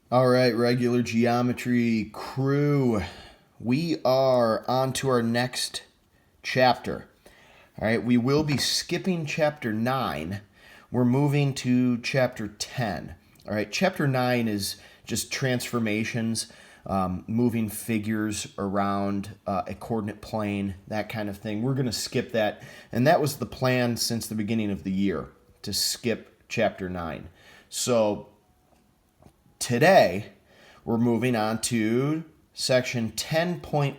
All right, regular geometry crew, we are on to our next chapter. All right, we will be skipping chapter 9. We're moving to chapter 10. All right, chapter 9 is just transformations, moving figures around a coordinate plane, that kind of thing. We're going to skip that, and that was the plan since the beginning of the year, to skip chapter 9. So today, we're moving on to section 10.1.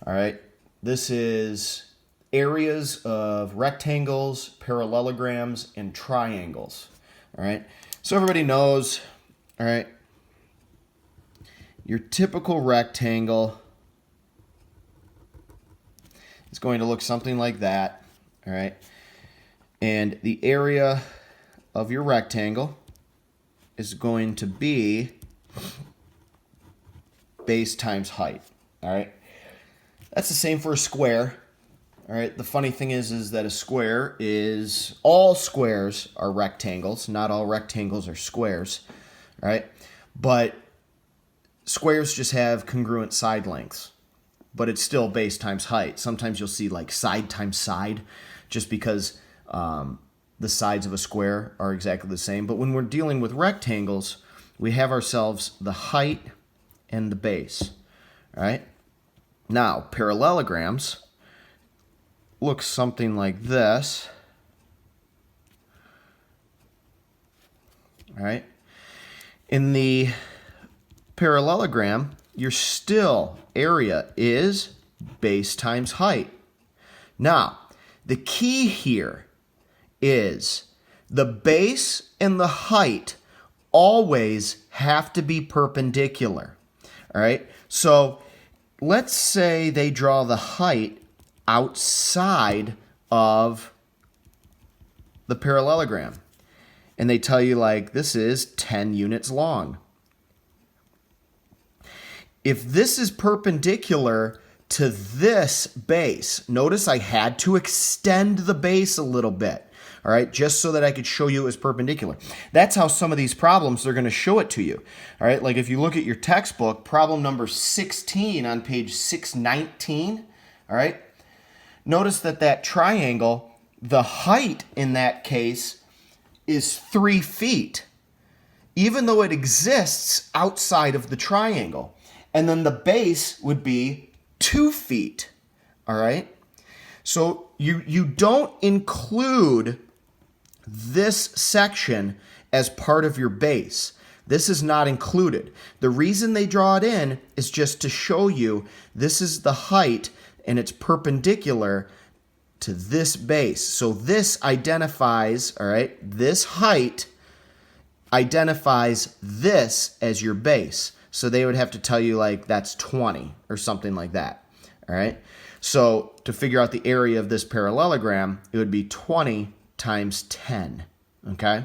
All right, this is areas of rectangles, parallelograms, and triangles. All right, so everybody knows, all right, your typical rectangle is going to look something like that. All right, and the area of your rectangle is going to be base times height. All right, that's the same for a square. All right, the funny thing is that a square is, all squares are rectangles. Not all rectangles are squares. All right, but squares just have congruent side lengths, but it's still base times height. Sometimes you'll see like side times side, just because the sides of a square are exactly the same. But when we're dealing with rectangles, we have ourselves the height and the base. All right. Now, parallelograms look something like this. All right. In the parallelogram, your still area is base times height. Now, the key here is the base and the height always have to be perpendicular. All right, so let's say they draw the height outside of the parallelogram, and they tell you, like, this is 10 units long. If this is perpendicular to this base, notice I had to extend the base a little bit. All right, just so that I could show you it was perpendicular. That's how some of these problems, they're going to show it to you. All right, like if you look at your textbook, problem number 16 on page 619, all right, notice that triangle, the height in that case is 3 feet, even though it exists outside of the triangle. And then the base would be 2 feet, all right? So you don't include this section as part of your base. This is not included. The reason they draw it in is just to show you this is the height and it's perpendicular to this base. So this identifies, all right, this height identifies this as your base. So they would have to tell you, like, that's 20 or something like that. All right. So to figure out the area of this parallelogram, it would be 20 times 10. Okay.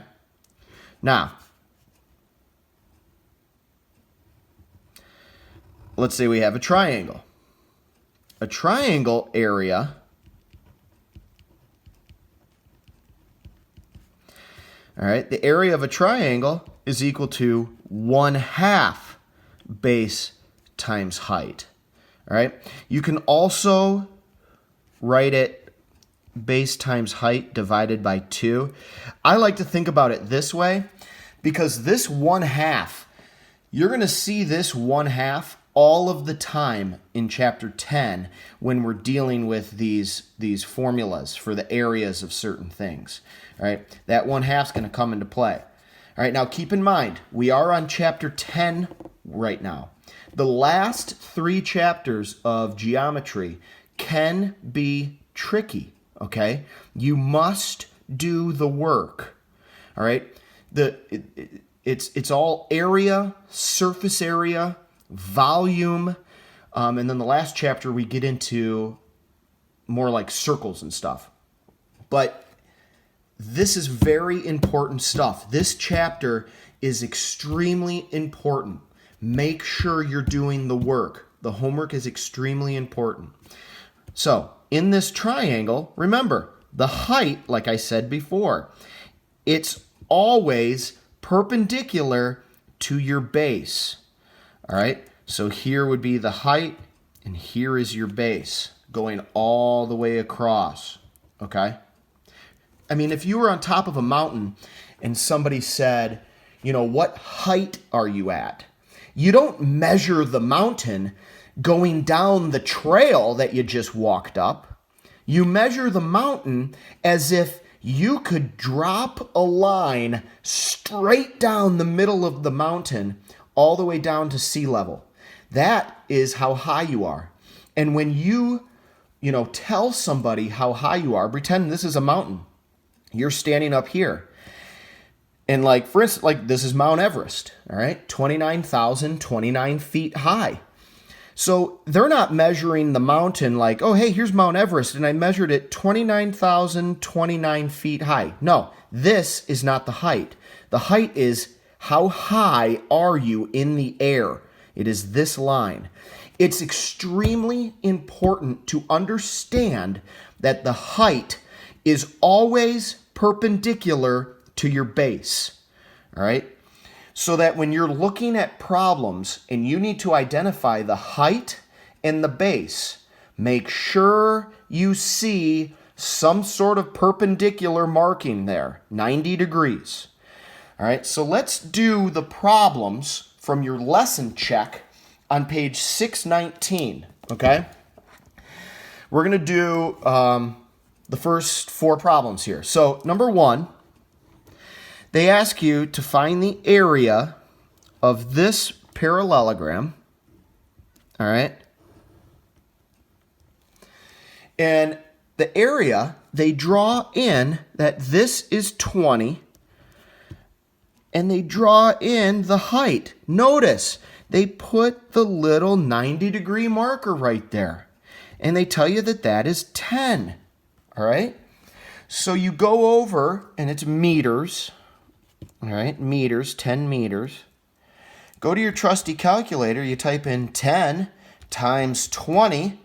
Now, let's say we have a triangle. A triangle area, all right, the area of a triangle is equal to 1/2 base times height. All right. You can also write it base times height divided by 2. I like to think about it this way, because this 1/2, you're going to see this 1/2 all of the time in chapter 10 when we're dealing with these formulas for the areas of certain things. All right. That 1/2 is going to come into play. All right. Now keep in mind, we are on chapter 10 right now. The last 3 chapters of geometry can be tricky, okay? You must do the work, all right? It's all area, surface area, volume, and then the last chapter we get into more like circles and stuff. But this is very important stuff. This chapter is extremely important. Make sure you're doing the work. The homework is extremely important. So, in this triangle, remember, the height, like I said before, it's always perpendicular to your base. All right, so here would be the height, and here is your base going all the way across, okay? I mean, if you were on top of a mountain and somebody said, you know, what height are you at? You don't measure the mountain going down the trail that you just walked up. You measure the mountain as if you could drop a line straight down the middle of the mountain all the way down to sea level. That is how high you are. And when you tell somebody how high you are, pretend this is a mountain. You're standing up here. And like, for instance, like this is Mount Everest, all right? 29,029 feet high. So they're not measuring the mountain like, oh, hey, here's Mount Everest, and I measured it 29,029 feet high. No, this is not the height. The height is how high are you in the air? It is this line. It's extremely important to understand that the height is always perpendicular to your base, all right? So that when you're looking at problems and you need to identify the height and the base, make sure you see some sort of perpendicular marking there, 90 degrees. All right, so let's do the problems from your lesson check on page 619, okay? We're going to do the first 4 problems here. So number 1, they ask you to find the area of this parallelogram, all right? And the area, they draw in that this is 20, and they draw in the height. Notice, they put the little 90-degree marker right there, and they tell you that that is 10, all right? So you go over, and it's meters, all right, meters, 10 meters. Go to your trusty calculator. You type in 10 times 20.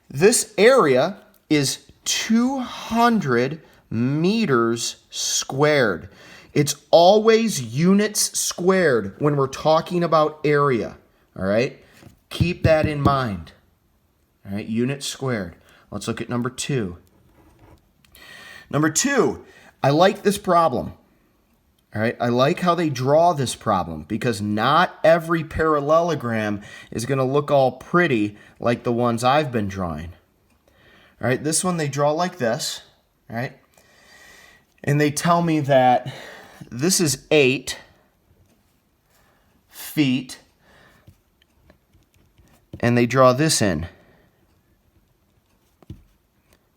This area is 200 meters squared. It's always units squared when we're talking about area, all right? Keep that in mind, all right? Units squared. Let's look at number 2. Number 2, I like this problem. All right, I like how they draw this problem because not every parallelogram is going to look all pretty like the ones I've been drawing. All right, this one they draw like this, all right? And they tell me that this is 8 feet, and they draw this in.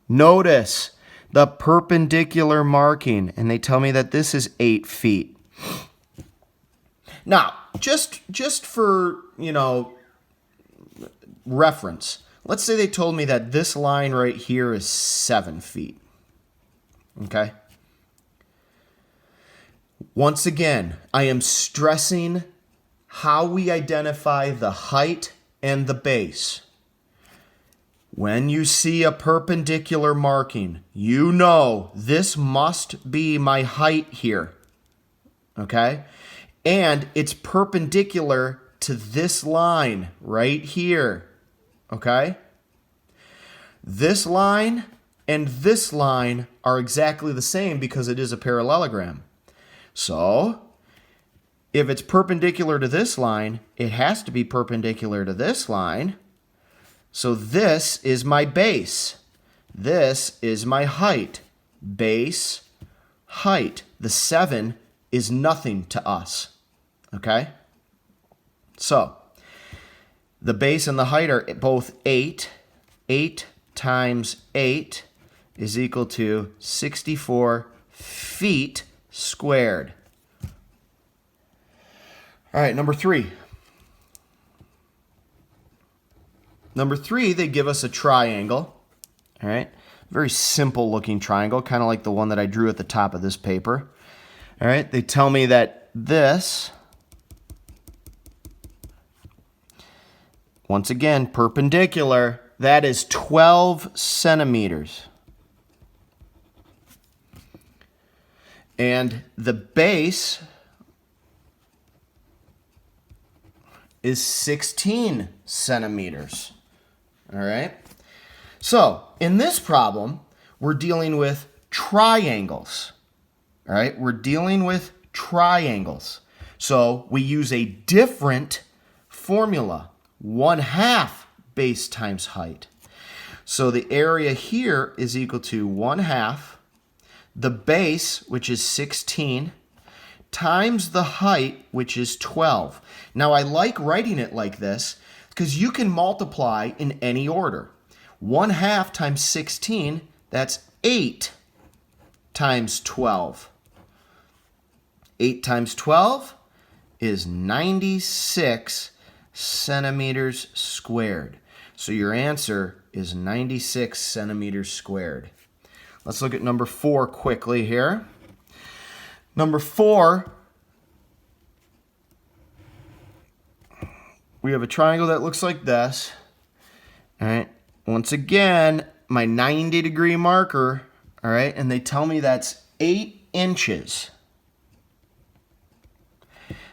Notice the perpendicular marking, and they tell me that this is 8 feet. Now, just for, reference, let's say they told me that this line right here is 7 feet. Okay? Once again, I am stressing how we identify the height and the base. When you see a perpendicular marking, you know this must be my height here, okay? And it's perpendicular to this line right here, okay? This line and this line are exactly the same because it is a parallelogram. So, if it's perpendicular to this line, it has to be perpendicular to this line. So this is my base. This is my height. Base, height. The 7 is nothing to us. Okay? So, the base and the height are both 8. 8 times 8 is equal to 64 feet squared. All right, number 3. Number 3, they give us a triangle, all right? Very simple looking triangle, kind of like the one that I drew at the top of this paper. All right, they tell me that this, once again, perpendicular, that is 12 centimeters. And the base is 16 centimeters. All right? So, in this problem, we're dealing with triangles. All right? We're dealing with triangles. So, we use a different formula, 1/2 base times height. So, the area here is equal to 1/2 the base, which is 16, times the height, which is 12. Now, I like writing it like this because you can multiply in any order. 1/2 times 16, that's 8 times 12. 8 times 12 is 96 centimeters squared. So your answer is 96 centimeters squared. Let's look at number 4 quickly here. Number 4, we have a triangle that looks like this. All right. Once again, my 90-degree marker, all right, and they tell me that's 8 inches.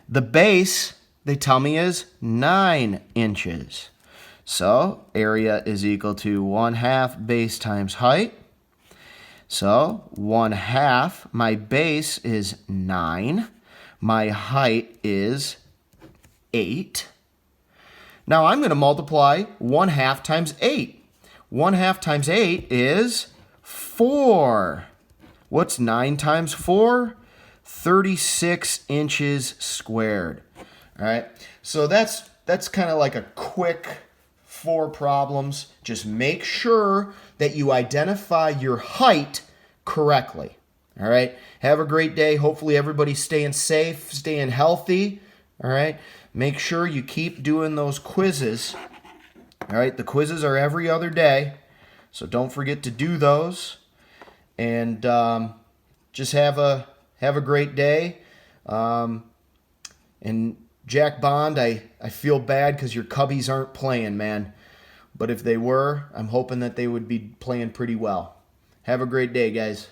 The base, they tell me, is 9 inches. So area is equal to 1/2 base times height. So 1/2, my base is 9. My height is 8. Now I'm going to multiply 1/2 times 8. 1/2 times 8 is 4. What's 9 times 4? 36 inches squared. All right, so that's kind of like a quick 4 problems. Just make sure that you identify your height correctly. All right, have a great day. Hopefully everybody's staying safe, staying healthy. All right, make sure you keep doing those quizzes. All right, the quizzes are every other day, so don't forget to do those. And just have a great day. And Jack Bond, I feel bad because your Cubbies aren't playing, man. But if they were, I'm hoping that they would be playing pretty well. Have a great day, guys.